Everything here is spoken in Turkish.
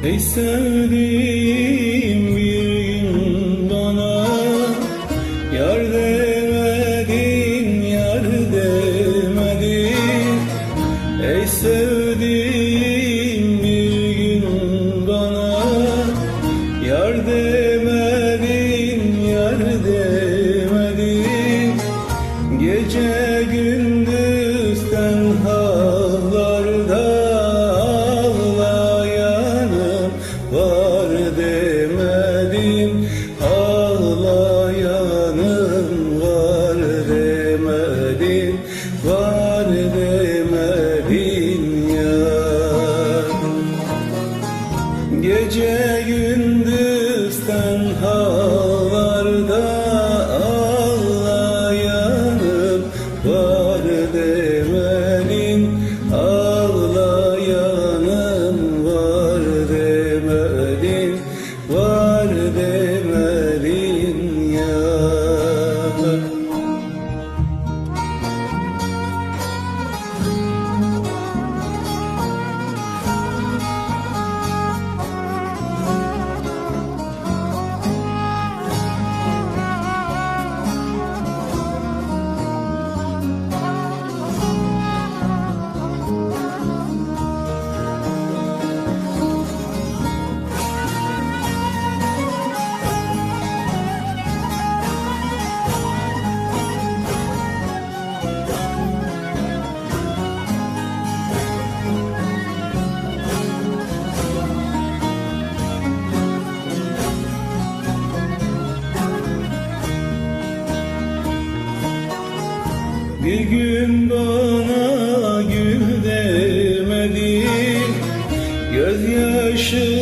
Ey sevdiğim bir gün bana yar demedin, yar demedin. Ey sevdiğim bir gün bana yar demedin, yar demedin. Gece gündüz tenhalarda ağlayanım var demedin, ağlayanım var demedin, var demedin ya. Gece gündüz tenhalarda ağlayanım var demedin, ağlayanım var demedin, var demedin ya. Bir gün bana gül demedin, gözyaşı